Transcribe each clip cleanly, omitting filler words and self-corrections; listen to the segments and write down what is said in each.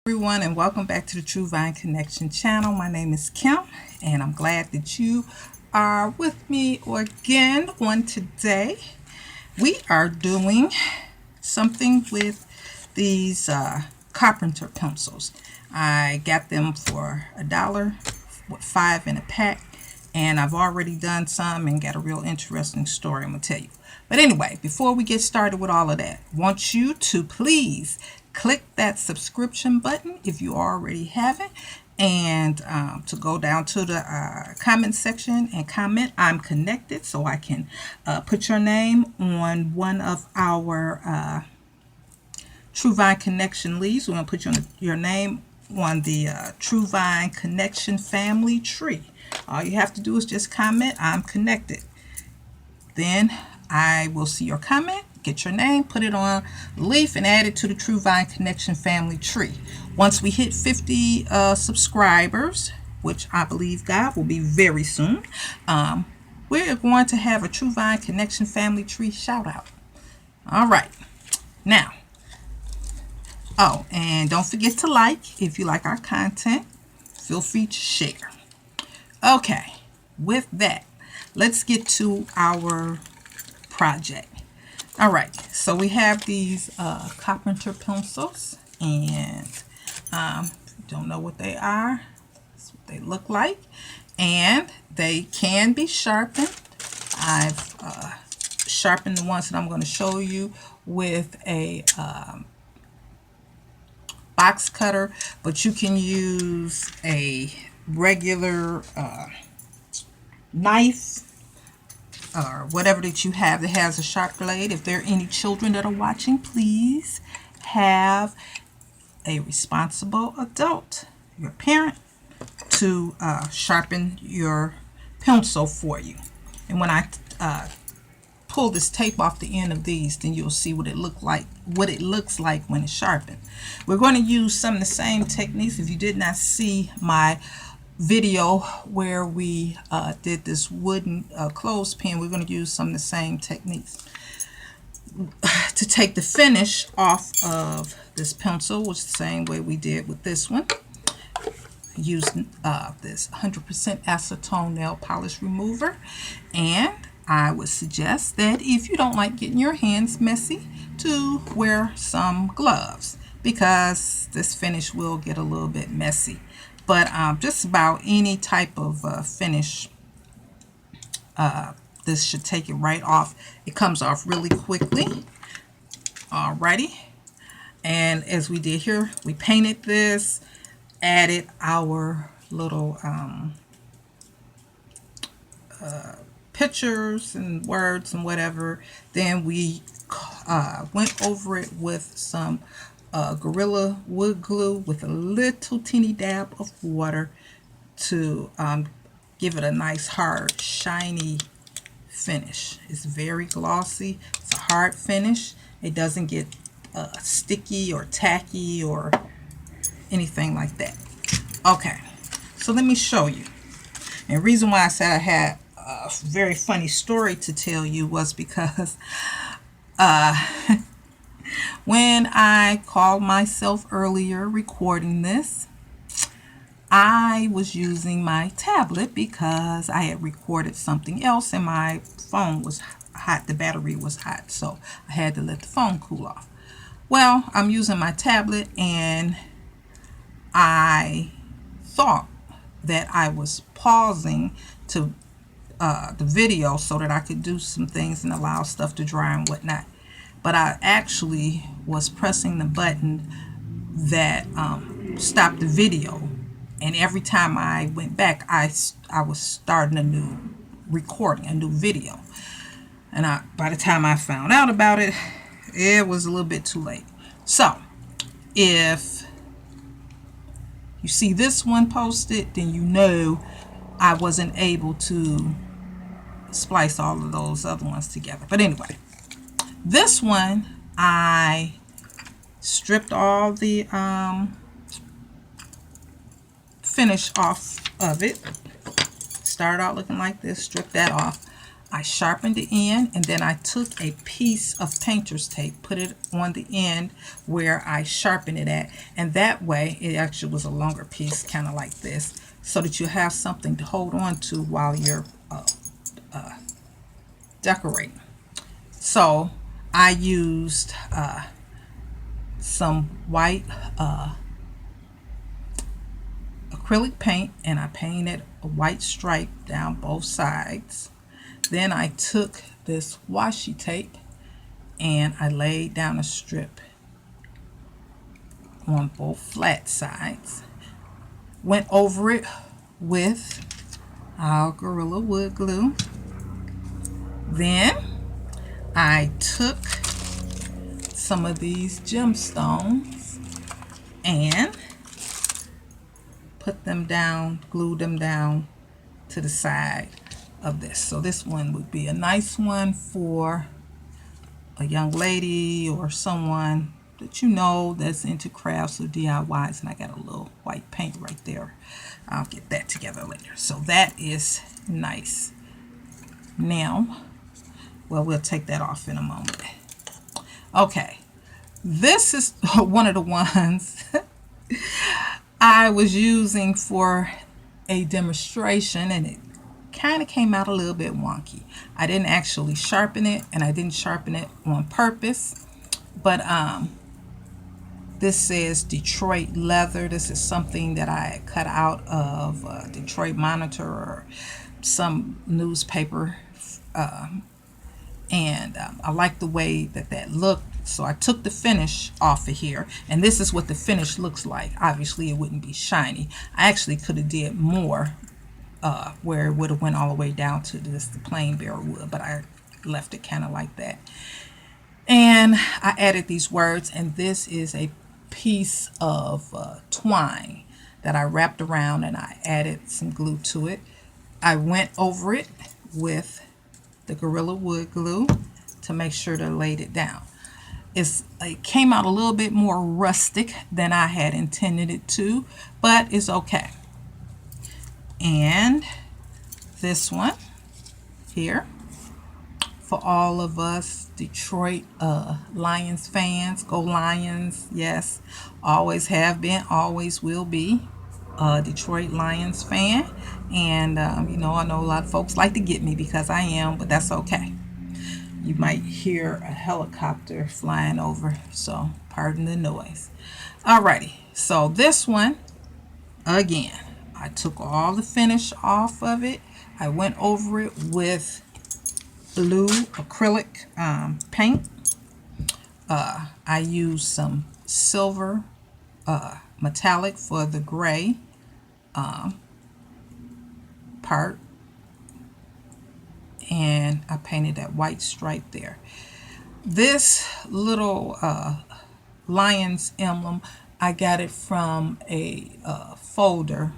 Everyone, and welcome back to the True Vine Connection channel. My name is Kim, and I'm glad that you are with me again on today. We are doing something with these Carpenter pencils. I got them for $1, with 5 in a pack, and I've already done some and got a real interesting story I'm going to tell you. But anyway, before we get started with all of that, I want you to please click that subscription button if you already haven't, and to go down to the comment section and comment I'm connected, so I can put your name on one of our True Vine Connection leads. We're going to put your name on the True Vine Connection family tree. All you have to do is just comment I'm connected. Then I will see your comment, get your name, put it on the leaf, and add it to the True Vine Connection family tree. Once we hit 50 subscribers, which I believe God will be very soon, we're going to have a True Vine Connection family tree shout out. All right. Now, oh, and don't forget to like. If you like our content, feel free to share. Okay, with that, let's get to our project. All right, so we have these Carpenter pencils, and if you don't know what they are, that's what they look like, and they can be sharpened. I've sharpened the ones that I'm going to show you with a box cutter, but you can use a regular knife or whatever that you have that has a sharp blade. If there are any children that are watching, please have a responsible adult, your parent, to sharpen your pencil for you. And when I pull this tape off the end of these, then you'll see what it looks like when it's sharpened. We're going to use some of the same techniques. If you did not see my video where we did this wooden clothespin, we're going to use some of the same techniques to take the finish off of this pencil, which is the same way we did with this one. Use this 100% acetone nail polish remover, and I would suggest that if you don't like getting your hands messy, to wear some gloves, because this finish will get a little bit messy. But just about any type of finish, this should take it right off. It comes off really quickly. Alrighty. And as we did here, we painted this, added our little pictures and words and whatever. Then we went over it with some Gorilla wood glue with a little teeny dab of water to give it a nice hard shiny finish. It's very glossy. It's a hard finish. It doesn't get sticky or tacky or anything like that. Okay, so let me show you. And the reason why I said I had a very funny story to tell you was because when I called myself earlier recording this, I was using my tablet because I had recorded something else and my phone was hot. The battery was hot, so I had to let the phone cool off. Well, I'm using my tablet, and I thought that I was pausing to the video so that I could do some things and allow stuff to dry and whatnot. But I actually was pressing the button that stopped the video, and every time I went back, I was starting a new recording, a new video. And by the time I found out about it, it was a little bit too late. So if you see this one posted, then you know I wasn't able to splice all of those other ones together. But anyway, this one I stripped all the finish off of it. Started out looking like this, stripped that off. I sharpened the end, and then I took a piece of painter's tape, put it on the end where I sharpened it at, and that way it actually was a longer piece, kind of like this, so that you have something to hold on to while you're decorating. So I used some white acrylic paint, and I painted a white stripe down both sides. Then I took this washi tape and I laid down a strip on both flat sides. Went over it with our Gorilla Wood glue. Then I took some of these gemstones and put them down, glued them down to the side of this. So this one would be a nice one for a young lady or someone that you know that's into crafts or DIYs. And I got a little white paint right there. I'll get that together later. So that is nice. Now, well, we'll take that off in a moment. Okay, this is one of the ones I was using for a demonstration, and it kind of came out a little bit wonky. I didn't actually sharpen it, and I didn't sharpen it on purpose, but this says Detroit leather. This is something that I cut out of Detroit Monitor or some newspaper, and I like the way that looked, so I took the finish off of here, and this is what the finish looks like. Obviously it wouldn't be shiny. I actually could have did more where it would have went all the way down to just the plain bare wood, but I left it kind of like that. And I added these words, and this is a piece of twine that I wrapped around, and I added some glue to it. I went over it with the Gorilla Wood glue to make sure to lay it down. It came out a little bit more rustic than I had intended it to, but it's okay. And this one here, for all of us Detroit Lions fans, go Lions, yes, always have been, always will be a Detroit Lions fan. And you know, I know a lot of folks like to get me because I am, but that's okay. You might hear a helicopter flying over, so pardon the noise. Alrighty, so this one, again, I took all the finish off of it. I went over it with blue acrylic paint. I used some silver metallic for the gray part, and I painted that white stripe there. This little lion's emblem, I got it from a folder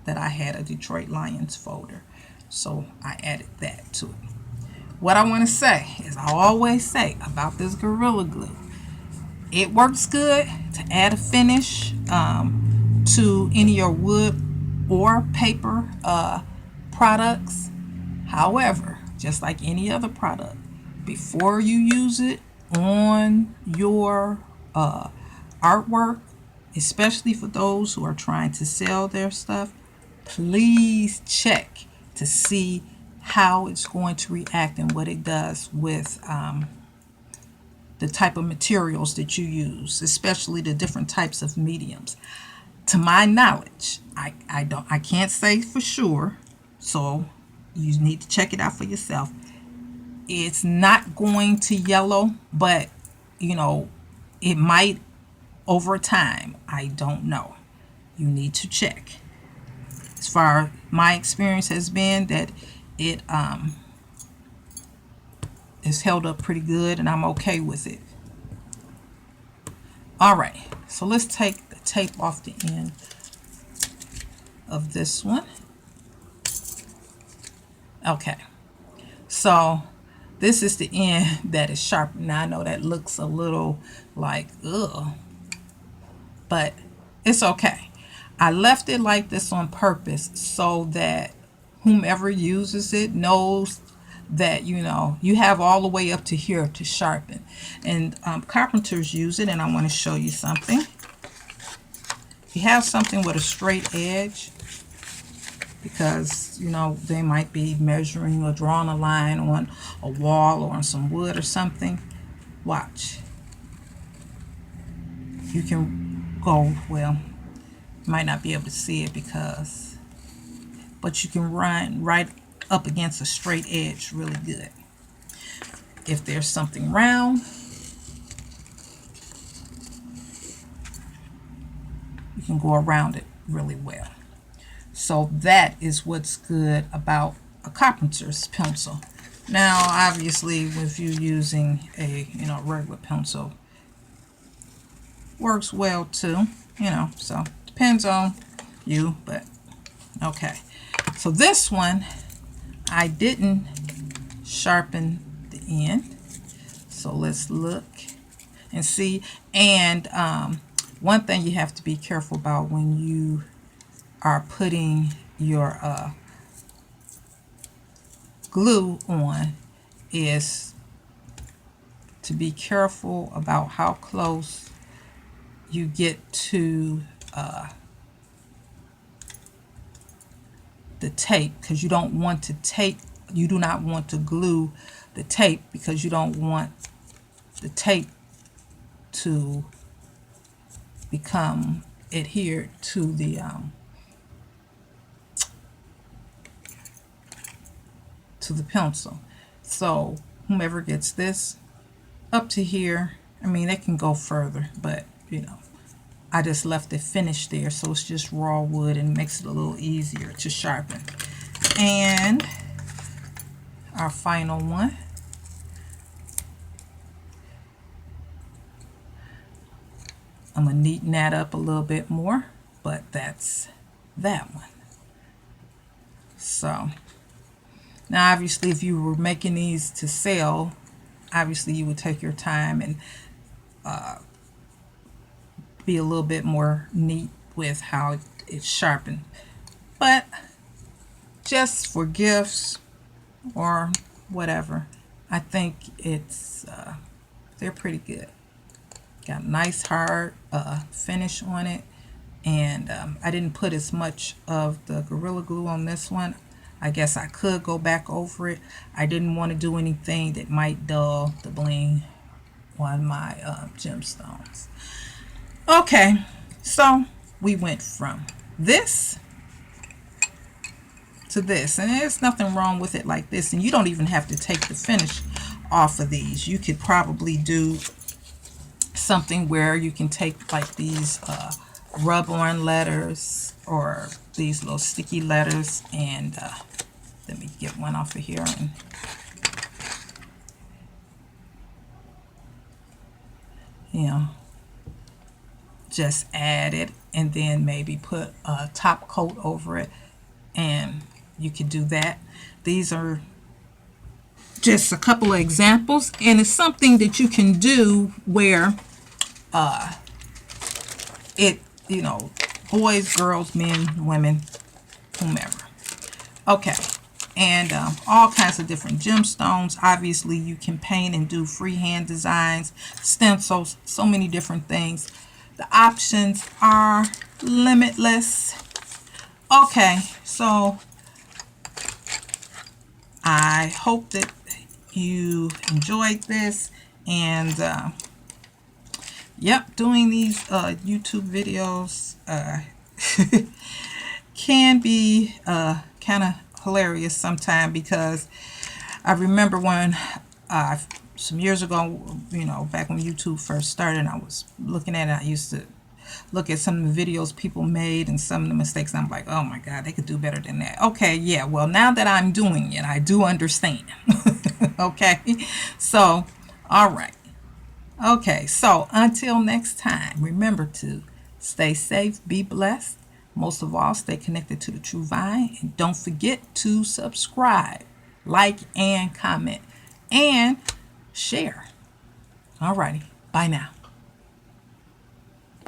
that I had, a Detroit Lions folder, so I added that to it. What I want to say is, I always say about this Gorilla Glue, it works good to add a finish to any of your wood or paper products. However, just like any other product, before you use it on your artwork, especially for those who are trying to sell their stuff, please check to see how it's going to react and what it does with the type of materials that you use, especially the different types of mediums. To my knowledge, I can't say for sure, so you need to check it out for yourself. It's not going to yellow, but you know, it might over time. I don't know. You need to check. As far as my experience has been, that it is held up pretty good, and I'm okay with it. Alright, so let's take the tape off the end of this one. Okay, so this is the end that is sharpened. Now I know that looks a little like ugh, but it's okay. I left it like this on purpose so that whomever uses it knows that, you know, you have all the way up to here to sharpen. And carpenters use it, and I want to show you something. If you have something with a straight edge, because, you know, they might be measuring or drawing a line on a wall or on some wood or something, watch. You can go, well, you might not be able to see it because, but you can run right up against a straight edge really good. If there's something round, you can go around it really well. So that is what's good about a carpenter's pencil. Now, obviously, if you're using a, you know, regular pencil, works well too, you know, so depends on you, but okay. So this one, I didn't sharpen the end. So let's look and see. And one thing you have to be careful about when you are putting your glue on is to be careful about how close you get to the tape, because you don't want to tape, you do not want to glue the tape, because you don't want the tape to become adhered to the pencil. So whomever gets this up to here, I mean, it can go further, but you know, I just left it finished there, so it's just raw wood and makes it a little easier to sharpen. And our final one, I'm gonna neaten that up a little bit more, but that's that one. So now, obviously, if you were making these to sell, obviously you would take your time and be a little bit more neat with how it's sharpened. But just for gifts or whatever, I think it's they're pretty good. Got a nice hard finish on it, and I didn't put as much of the Gorilla Glue on this one. I guess I could go back over it. I didn't want to do anything that might dull the bling on my gemstones. Okay, so we went from this to this, and there's nothing wrong with it like this, and you don't even have to take the finish off of these. You could probably do something where you can take like these rub-on letters or these little sticky letters, and let me get one off of here and you know, just add it, and then maybe put a top coat over it, and you could do that. These are just a couple of examples, and it's something that you can do where it, you know, boys, girls, men, women, whomever. Okay, and all kinds of different gemstones. Obviously, you can paint and do freehand designs, stencils, so many different things. The options are limitless. Okay, so I hope that you enjoyed this, and yep, doing these YouTube videos can be kind of hilarious sometimes, because I remember when some years ago, you know, back when YouTube first started, I was looking at it, I used to look at some of the videos people made and some of the mistakes, and I'm like, oh my God, they could do better than that. Okay, yeah, well, now that I'm doing it, I do understand. Okay, so all right. Okay, so until next time, remember to stay safe, be blessed. Most of all, stay connected to the True Vine, and don't forget to subscribe, like, and comment, and share. Alrighty, bye now.